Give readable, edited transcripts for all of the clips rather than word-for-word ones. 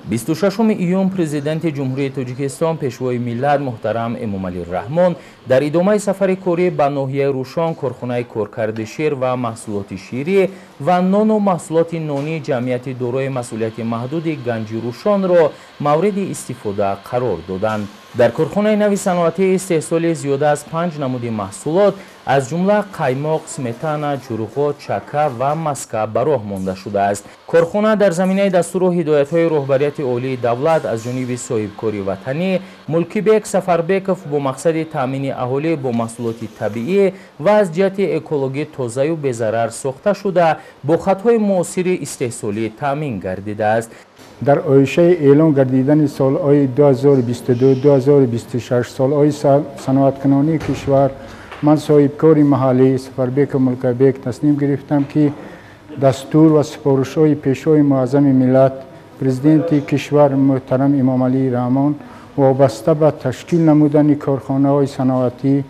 26 ایون پرزیدنت جمهوری تاجیکستان پیشوای ملت محترم امامعلی رحمان در ادامه سفر کاری به ناحیه روشان کارخانه کارکرد شیر و محصولات شیری و نان و محصولات نانی جمعیت دارای مسئولیت محدود گنج روشان را مورد استفاده قرار دادند. در کارخانه نوی صنعتی استحصال زیاده از 5 نمود محصولات از جمله قایماق، سمتانا، جروغا، چکه و مسکه به راه مانده شده است. کارخانه در زمینه دستور و هدایت‌های رهبریت عالی دولت از جانب صاحبکاری وطنی ملکیبک سفربکов با مقصد تامین اهالی با محصولات طبیعی و از جهت اکولوژی تازه و بی‌ضرر ساخته شده با خطهای معاصر استحصالی تامین گردیده است. در آیشه اعلام گردیدن سالهای 2022-2026 سالهای صنعت‌کنانی کشور، من صاحبکار محلی سفربک ملکیبک تصمیم گرفتم که دستور و سفارش‌های پیشوای معظم ملت پرزیدنت کشور محترم امامعلی رحمان وابسته به تشکیل نمودن کارخانه‌های صنعتی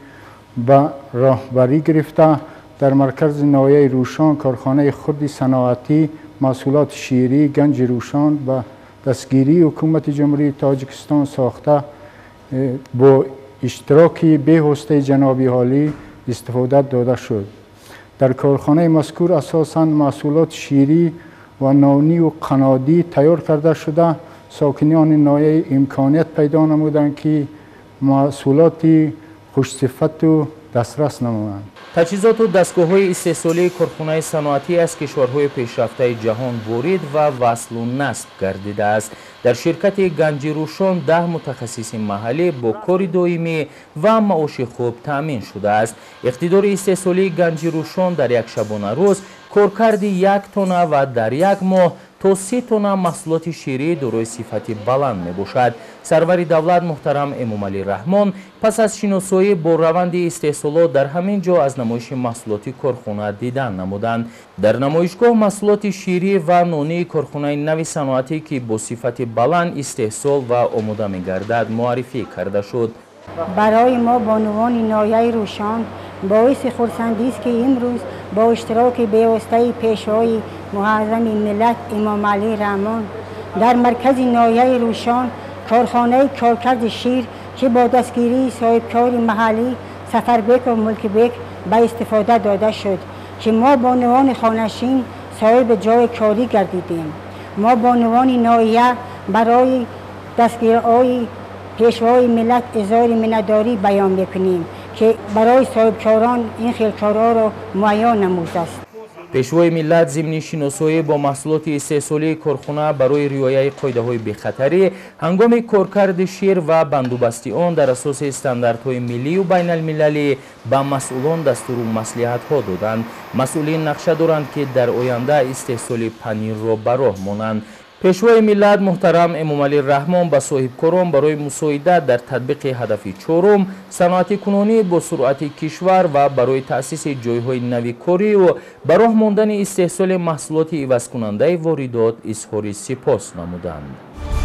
به راهبری گرفته در مرکز ناحیه روشان کارخانه خرد صنعتی محصولات شیری گنج روشان و دستگیری حکومت جمهوری تاجیکستان ساخته با اشتراک به‌هسته جناب عالی استفاده داده شد. در کارخانه مذکور اساساً محصولات شیری و نانی و قنادی تیار کرده شده. ساکنان ناحیه امکانیت پیدا نمودند که محصولات خوش‌صفت و دسترس نمودند. تجهیزات و دستگاه‌های استحصالی کارخانه صنعتی از کشورهای پیشرفته جهان وارد و وصل و نصب گردیده است. در شرکت گنج روشان 10 متخصص محلی با کار دائمی و معاش خوب تامین شده است. اقتدار استحصالی گنج روشان در یک شبانه روز کارکرد 1 تن و در یک ماه تا 30 تن محصولات شیری دارای صفت بلند می باشد. سرور دولت محترم امامعلی رحمان پس از شناسایی با روند استحصالات در همین جا از نمایش محصولات کارخانه دیدن نمودند. در نمایشگاه محصولات شیری و نانی کارخانه نوی صنعتی که با صفت بلند استحصال و آماده می گردد معرفی کرده شد. برای ما بانوان ناحیه روشان باعث خرسندی است که امروز با اشتراک پیوسته پیشوای معظم ملت امامعلی رحمان در مرکز ناحیه روشان کارخانه کارکرد شیر که با دستگیری صاحبکار محلی سفربک و ملکیبک به استفاده داده شد که ما بانوان خانشین صاحب جای کاری گردیدیم. ما بانوان ناحیه برای دستگیری پیشوای ملت اظهار منتداری بیان میکنیم که برای صاحبکاران این خیلکارها را معین نموده است. پیشوای ملت ضمن شناسایی با محصولات استحصالی کارخانه برای رعایت قاعده‌های بی‌خطری هنگام کارکرد شیر و بندوبستی آن در اساس استانداردهای ملی و بین المللی به مسئولان دستور و مصلحت‌ها دادند. مسئولین نقشه دارند که در آینده استحصال پنیر را به راه مانند. پیشوای ملت محترم امامعلی رحمان به صاحبکاران برای مساعدت در تطبیق هدف 4 صنعتی کنونی با سرعت کشور و برای تأسیس جایهای نوی کاری و به راه ماندن استحصال محصولات عوض کننده واردات اظهار سپاس نمودند.